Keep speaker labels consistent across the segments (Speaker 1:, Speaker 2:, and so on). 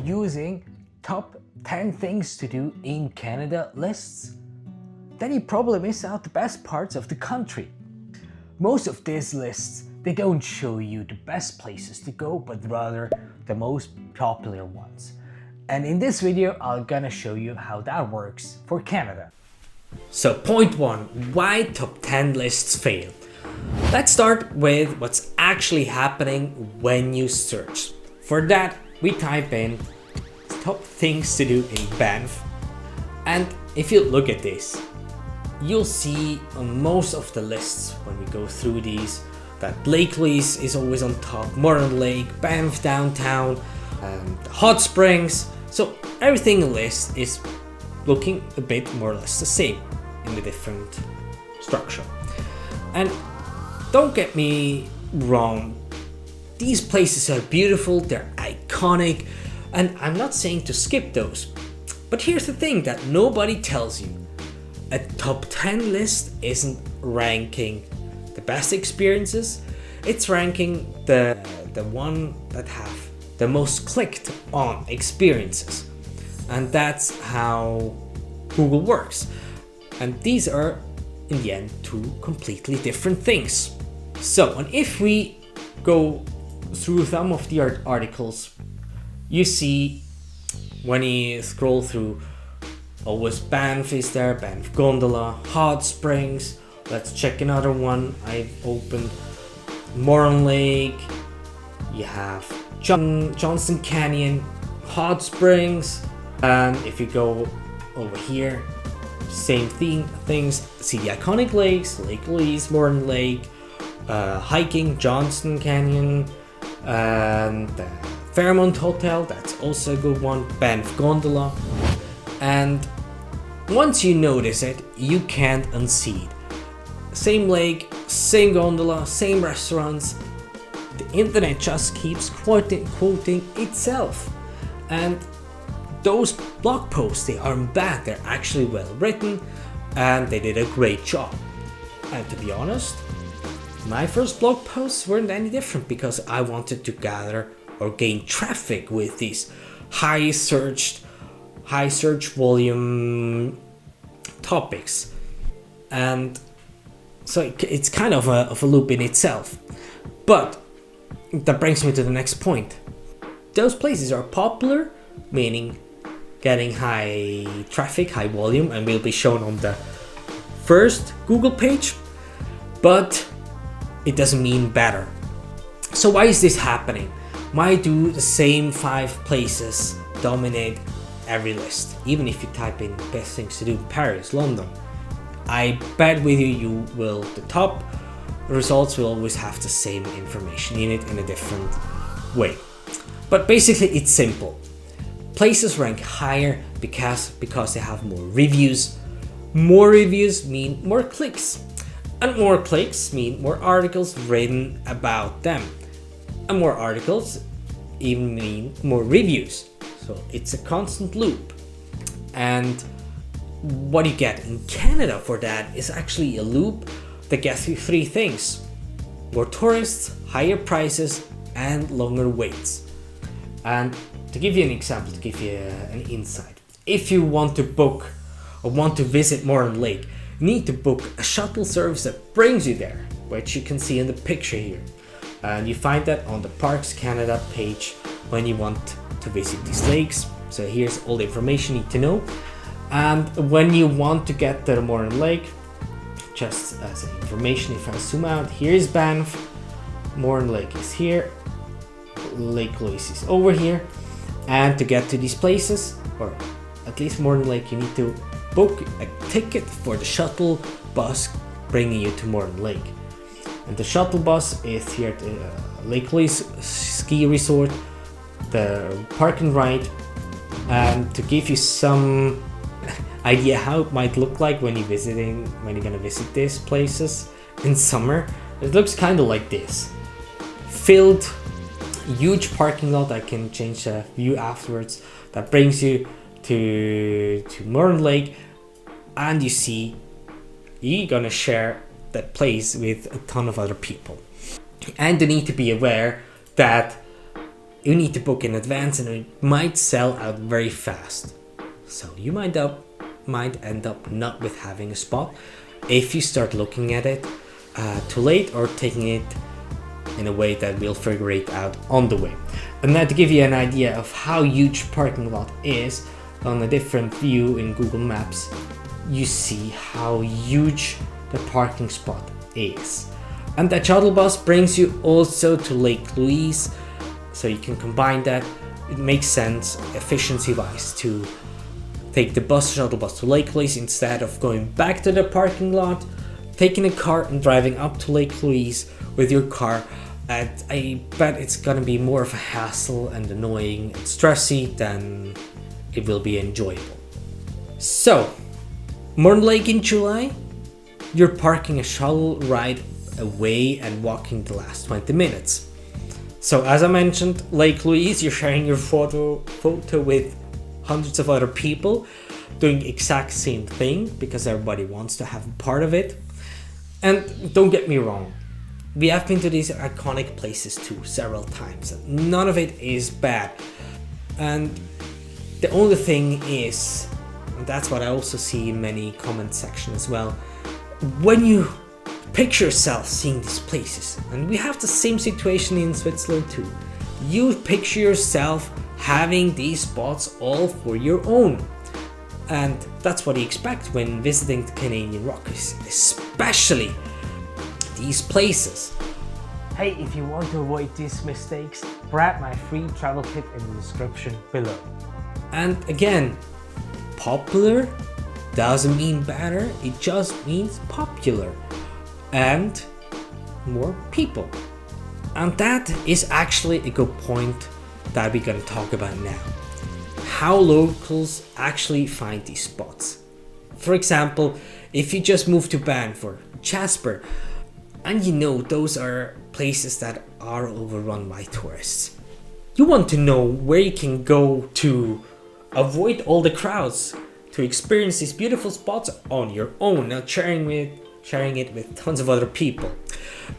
Speaker 1: using top 10 things to do in Canada lists, then you probably miss out the best parts of the country. Most of these lists, they don't show you the best places to go, but rather the most popular ones. And in this video, I'm gonna show you how that works for Canada. So point 1, why top 10 lists fail? Let's start with what's actually happening when you search. For that, we type in top things to do in Banff. And if you look at this, you'll see on most of the lists when we go through these that Lake Louise is always on top, Moraine Lake, Banff downtown, the hot springs. So everything in the list is looking a bit more or less the same in the different structure. And don't get me wrong, these places are beautiful, they're iconic, and I'm not saying to skip those. But here's the thing that nobody tells you. A top 10 list isn't ranking the best experiences, it's ranking the one that have the most clicked on experiences. And that's how Google works. And these are in the end two completely different things. So, and if we go through some of the articles, you see when you scroll through, always Banff is there, Banff Gondola, hot springs. Let's check another one I've opened. Moraine Lake, you have Johnston Canyon, hot springs, and if you go over here, same things, see the iconic lakes, Lake Louise, Moraine Lake, hiking, Johnston Canyon, and the Fairmont Hotel, that's also a good one, Banff Gondola. And once you notice it, you can't unsee it. Same lake, same gondola, same restaurants. The internet just keeps quoting itself. And those blog posts, they aren't bad, they're actually well written and they did a great job. And to be honest, my first blog posts weren't any different because I wanted to gather or gain traffic with these high search volume topics. And so it's kind of a loop in itself. But that brings me to the next point. Those places are popular, meaning getting high traffic, high volume, and will be shown on the first Google page, but it doesn't mean better. So why is this happening? Why do the same 5 places dominate every list? Even if you type in best things to do in Paris, London, I bet with you will, the top results will always have the same information in it in a different way. But basically it's simple. Places rank higher because they have more reviews. More reviews mean more clicks. And more clicks mean more articles written about them. And more articles even mean more reviews. So it's a constant loop. And what you get in Canada for that is actually a loop that gets you 3 things: more tourists, higher prices, and longer waits. And to give you an example, to give you an insight, if you want to book or want to visit Moraine Lake, you need to book a shuttle service that brings you there, which you can see in the picture here. And you find that on the Parks Canada page when you want to visit these lakes. So here's all the information you need to know. And when you want to get to the Moraine Lake, just as information, if I zoom out, here's Banff, Moraine Lake is here, Lake Louise is over here. And to get to these places, or at least Moraine Lake, you need to book a ticket for the shuttle bus bringing you to Moraine Lake. And the shuttle bus is here at the Lake Louise ski resort, the park and ride. And to give you some idea how it might look like when you're gonna visit these places in summer, it looks kind of like this. Filled, huge parking lot. I can change the view afterwards. That brings you to Moraine Lake, and you see you're gonna share that place with a ton of other people. And you need to be aware that you need to book in advance and it might sell out very fast. So you might end up not with having a spot if you start looking at it too late or taking it in a way that we'll figure it out on the way. And now to give you an idea of how huge parking lot is, on a different view in Google Maps, you see how huge the parking spot is. And that shuttle bus brings you also to Lake Louise, so you can combine that. It makes sense efficiency wise to take the shuttle bus to Lake Louise instead of going back to the parking lot, taking a car and driving up to Lake Louise with your car. And I bet it's gonna be more of a hassle and annoying and stressy than it will be enjoyable. So, Moraine Lake in July, you're parking a shuttle ride away and walking the last 20 minutes. So as I mentioned, Lake Louise, you're sharing your photo with hundreds of other people doing the exact same thing because everybody wants to have a part of it. And don't get me wrong, we have been to these iconic places too several times. None of it is bad. And the only thing is, and that's what I also see in many comment section as well, when you picture yourself seeing these places, and we have the same situation in Switzerland too, you picture yourself having these spots all for your own. And that's what you expect when visiting the Canadian Rockies, especially these places. Hey, if you want to avoid these mistakes, grab my free travel kit in the description below. And again, popular doesn't mean better, it just means popular and more people. And that is actually a good point that we're going to talk about now. How locals actually find these spots. For example, if you just move to Banff or Jasper, and you know those are places that are overrun by tourists, you want to know where you can go to avoid all the crowds, to experience these beautiful spots on your own, not sharing it with tons of other people.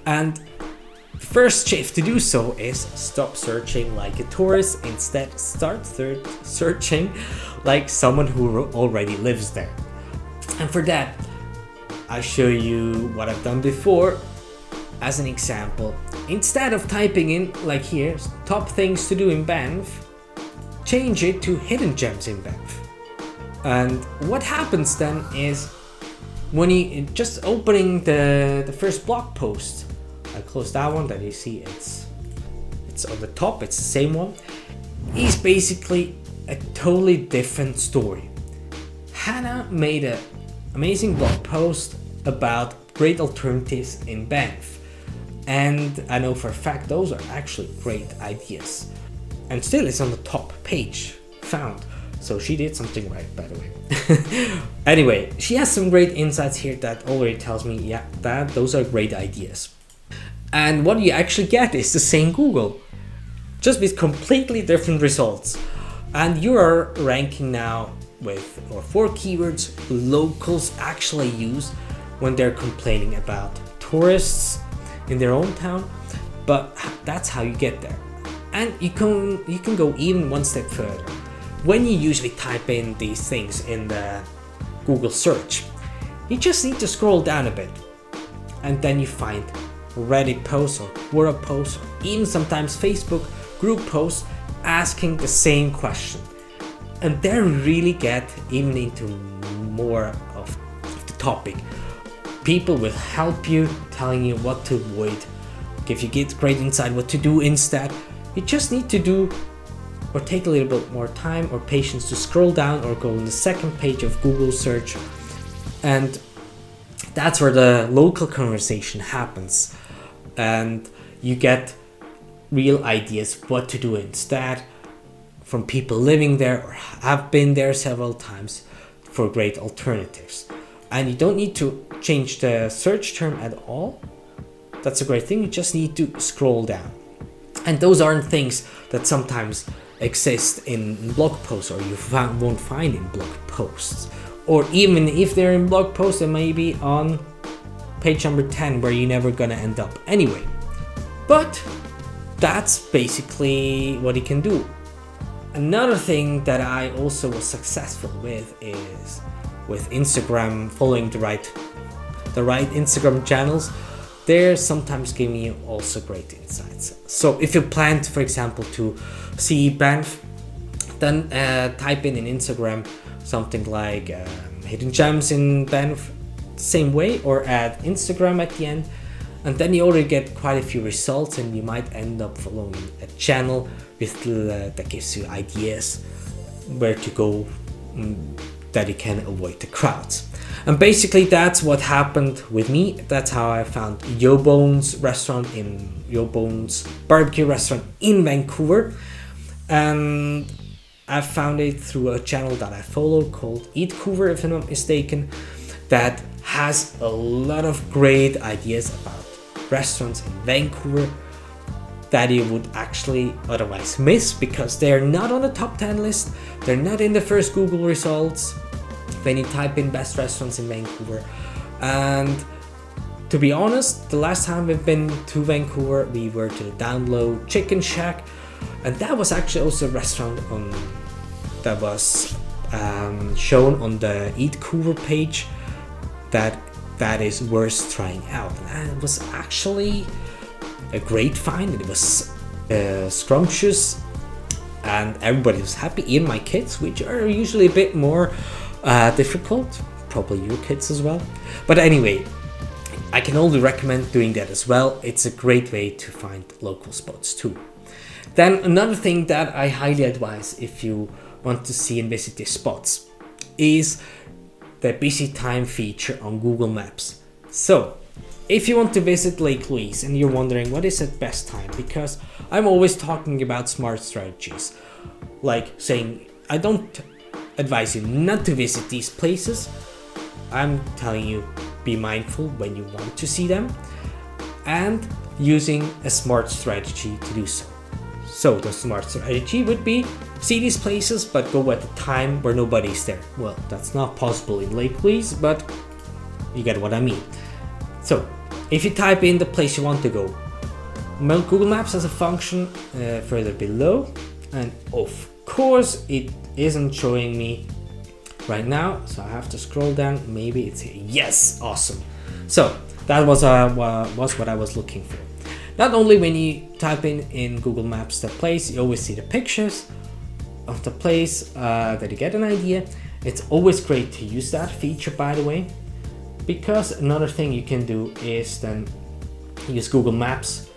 Speaker 1: And the first shift to do so is stop searching like a tourist, instead start searching like someone who already lives there. And for that, I'll show you what I've done before. As an example, instead of typing in, like here, top things to do in Banff, change it to hidden gems in Banff. And what happens then is, when you just opening the first blog post, I close that one, that you see it's on the top, it's the same one, is basically a totally different story. Hannah made an amazing blog post about great alternatives in Banff, and I know for a fact those are actually great ideas, and still it's on the top page found. So she did something right, by the way. Anyway, she has some great insights here that already tells me, yeah, those are great ideas. And what you actually get is the same Google, just with completely different results. And you are ranking now with four keywords locals actually use when they're complaining about tourists in their own town. But that's how you get there. And you can go even one step further. When you usually type in these things in the Google search, you just need to scroll down a bit, and then you find Reddit posts or forum posts, or even sometimes Facebook group posts asking the same question. And they really get even into more of the topic. People will help you, telling you what to avoid, give you great insight what to do instead. You just need to do or take a little bit more time or patience to scroll down or go on the second page of Google search, and that's where the local conversation happens, and you get real ideas what to do instead from people living there or have been there several times for great alternatives. And you don't need to change the search term at all. That's a great thing, you just need to scroll down. And those aren't things that sometimes exist in blog posts or you won't find in blog posts, or even if they're in blog posts, they may be on page number 10 where you're never gonna end up anyway. But that's basically what you can do. Another thing that I also was successful with is with Instagram, following the right Instagram channels. They're sometimes giving you also great insights. So if you plan to, for example, to see Banff, then type in Instagram something like hidden gems in Banff, same way, or add Instagram at the end, and then you already get quite a few results, and you might end up following a channel with that gives you ideas where to go, that you can avoid the crowds. And basically that's what happened with me. That's how I found Yo Bones barbecue restaurant in Vancouver, and I found it through a channel that I follow called Eatcouver, if I'm not mistaken, that has a lot of great ideas about restaurants in Vancouver that you would actually otherwise miss, because they're not on the top 10 list, they're not in the first Google results when you type in best restaurants in Vancouver. And to be honest, the last time we've been to Vancouver, we were to the Down Low Chicken Shack, and that was actually also a restaurant that was shown on the Eatcouver page that is worth trying out. And it was actually a great find, and it was scrumptious, and everybody was happy, even my kids, which are usually a bit more difficult, probably your kids as well. But anyway, I can only recommend doing that as well. It's a great way to find local spots too. Then another thing that I highly advise if you want to see and visit these spots is the busy time feature on Google Maps. So if you want to visit Lake Louise and you're wondering what is the best time, because I'm always talking about smart strategies, like saying I don't advise you not to visit these places. I'm telling you, be mindful when you want to see them, and using a smart strategy to do so. So the smart strategy would be see these places but go at a time where nobody's there. Well, that's not possible in Lake Louise, but you get what I mean. So if you type in the place you want to go, Google Maps has a function further below, and of course it isn't showing me right now, so I have to scroll down. Maybe it's here. Yes, awesome. So that was what I was looking for. Not only when you type in Google Maps the place, you always see the pictures of the place, that you get an idea. It's always great to use that feature, by the way, because another thing you can do is then use Google Maps,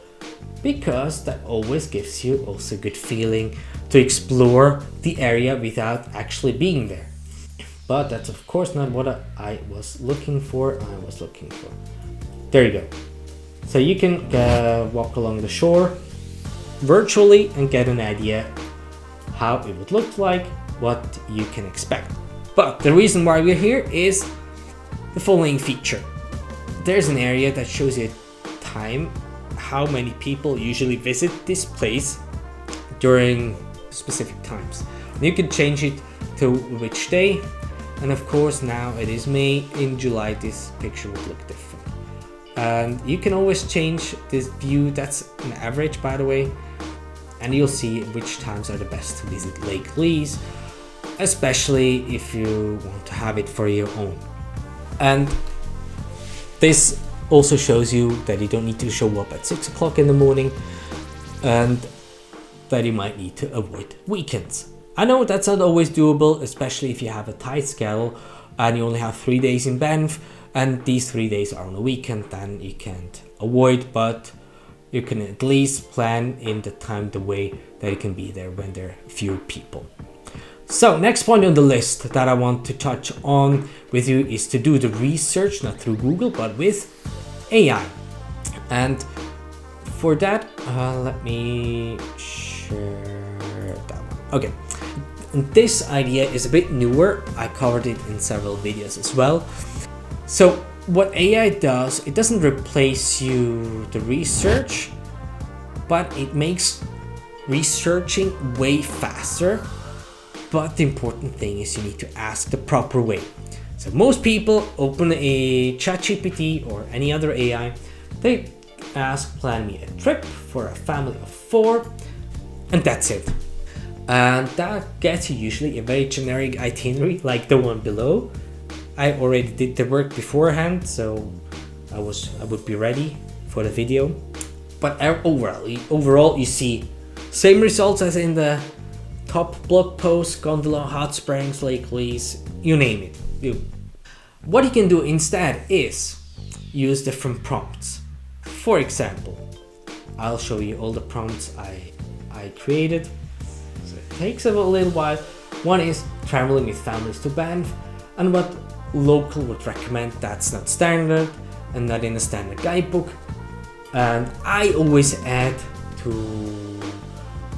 Speaker 1: because that always gives you also a good feeling to explore the area without actually being there. But that's of course not what I was looking for. There you go. So you can walk along the shore virtually and get an idea how it would look like, what you can expect. But the reason why we're here is the following feature. There's an area that shows you time, how many people usually visit this place during specific times. And you can change it to which day, and of course now it is May. In July this picture would look different. And you can always change this view, that's an average by the way, and you'll see which times are the best to visit Lake Louise, especially if you want to have it for your own. And this also shows you that you don't need to show up at 6 o'clock in the morning, and that you might need to avoid weekends. I know that's not always doable, especially if you have a tight schedule and you only have 3 days in Banff, and these 3 days are on a weekend, then you can't avoid, but you can at least plan in the time the way that you can be there when there are few people. So next point on the list that I want to touch on with you is to do the research, not through Google, but with AI. And for that, let me share that one. Okay, and this idea is a bit newer. I covered it in several videos as well. So what AI does, it doesn't replace you the research, but it makes researching way faster. But the important thing is you need to ask the proper way. So most people open a ChatGPT or any other AI, they ask, plan me a trip for a family of 4, and that's it. And that gets you usually a very generic itinerary like the one below. I already did the work beforehand, so I would be ready for the video. But overall you see same results as in the top blog post: gondola, hot springs, Lake Louise, you name it. What you can do instead is use different prompts. For example, I'll show you all the prompts I created. So it takes a little while. One is traveling with families to Banff, and what local would recommend that's not standard and not in a standard guidebook. And I always add to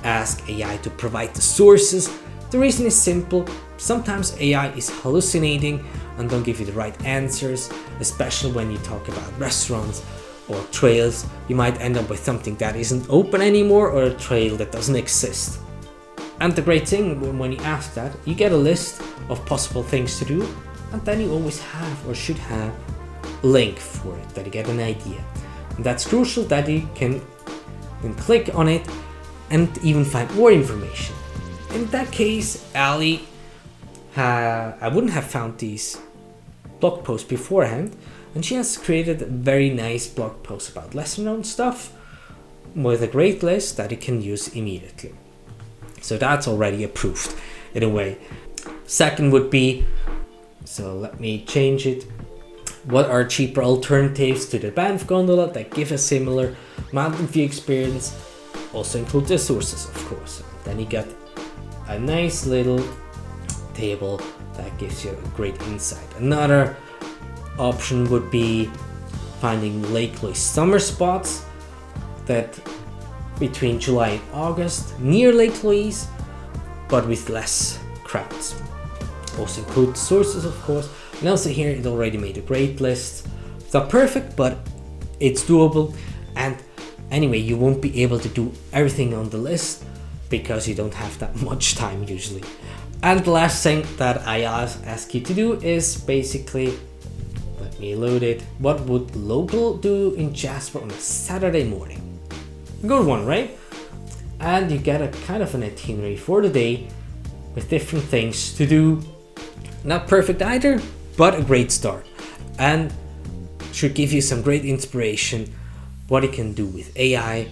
Speaker 1: ask AI to provide the sources. The reason is simple: sometimes AI is hallucinating and don't give you the right answers, especially when you talk about restaurants or trails. You might end up with something that isn't open anymore, or a trail that doesn't exist. And the great thing, when you ask that, you get a list of possible things to do, and then you always have or should have a link for it, that you get an idea. And that's crucial, that you can then click on it and even find more information. In that case, Ali, I wouldn't have found these blog posts beforehand, and she has created a very nice blog post about lesser known stuff with a great list that you can use immediately. So that's already approved in a way. Second would be, so let me change it. What are cheaper alternatives to the Banff Gondola that give a similar mountain view experience? Also include the sources, of course. Then you get a nice little table that gives you a great insight. Another option would be finding Lake Louise summer spots that between July and August near Lake Louise, but with less crowds. Also include sources, of course. And also here it already made a great list. It's not perfect, but it's doable. And anyway, you won't be able to do everything on the list because you don't have that much time usually. And the last thing that I ask you to do is basically, let me load it. What would local do in Jasper on a Saturday morning? Good one, right? And you get a kind of an itinerary for the day with different things to do. Not perfect either, but a great start, and should give you some great inspiration what you can do with AI.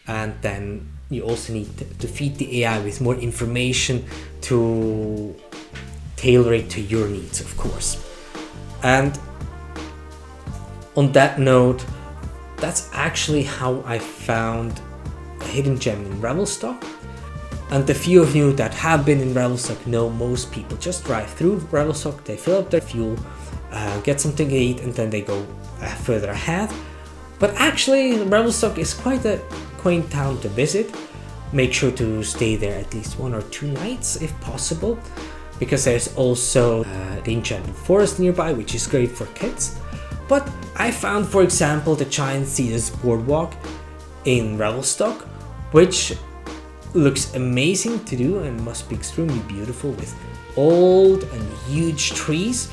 Speaker 1: And then you also need to feed the AI with more information to tailor it to your needs, of course. And on that note, that's actually how I found a hidden gem in Revelstoke. And the few of you that have been in Revelstoke know most people just drive through Revelstoke, they fill up their fuel, get something to eat, and then they go further ahead. But actually, Revelstoke is quite a quaint town to visit. Make sure to stay there at least 1 or 2 nights if possible, because there's also the Enchanted Forest nearby, which is great for kids. But I found, for example, the Giant Cedars Boardwalk in Revelstoke, which looks amazing to do and must be extremely beautiful with old and huge trees.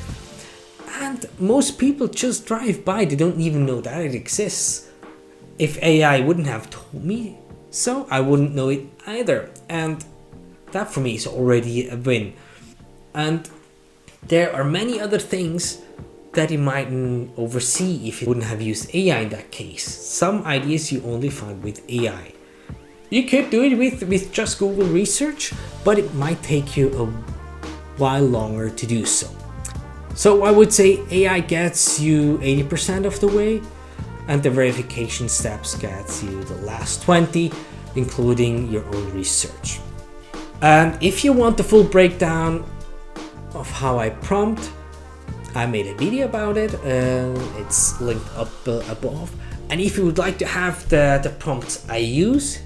Speaker 1: And most people just drive by, they don't even know that it exists. If AI wouldn't have told me so, I wouldn't know it either. And that for me is already a win. And there are many other things that you mightn't oversee if you wouldn't have used AI in that case. Some ideas you only find with AI. You could do it with just Google research, but it might take you a while longer to do so. So I would say AI gets you 80% of the way, and the verification steps gets you the last 20, including your own research. And if you want the full breakdown of how I prompt, I made a video about it, it's linked up above. And if you would like to have the prompts I use,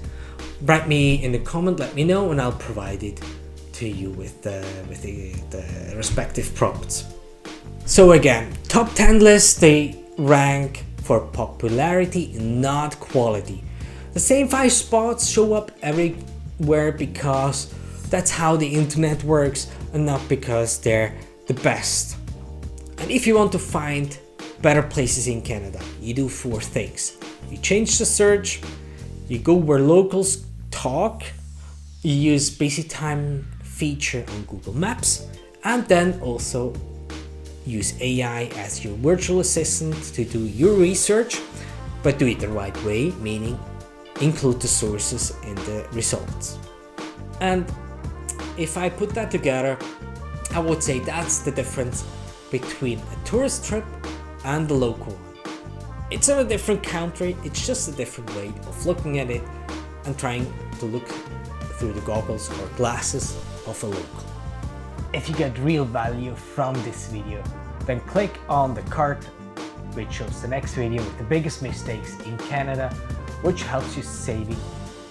Speaker 1: write me in the comment, let me know, and I'll provide it to you with the respective prompts. So again, top 10 lists, they rank for popularity, not quality. The same 5 spots show up everywhere because that's how the internet works, and not because they're the best. And if you want to find better places in Canada, you do 4 things.
Speaker 2: You change the search, you go where locals talk, you use basic time feature on Google Maps, and then also use AI as your virtual assistant to do your research, but do it the right way, meaning include the sources in the results. And if I put that together, I would say that's the difference between a tourist trip and the local one. It's not a different country, it's just a different way of looking at it and trying to look through the goggles or glasses of a local.
Speaker 1: If you get real value from this video, then click on the card which shows the next video with the biggest mistakes in Canada, which helps you saving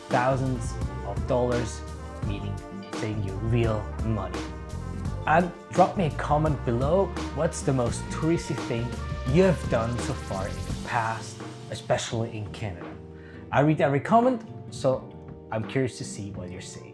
Speaker 1: thousands of dollars, meaning saving you real money. And drop me a comment below, what's the most touristy thing you have done so far in the past, especially in Canada. I read every comment, so I'm curious to see what you're saying.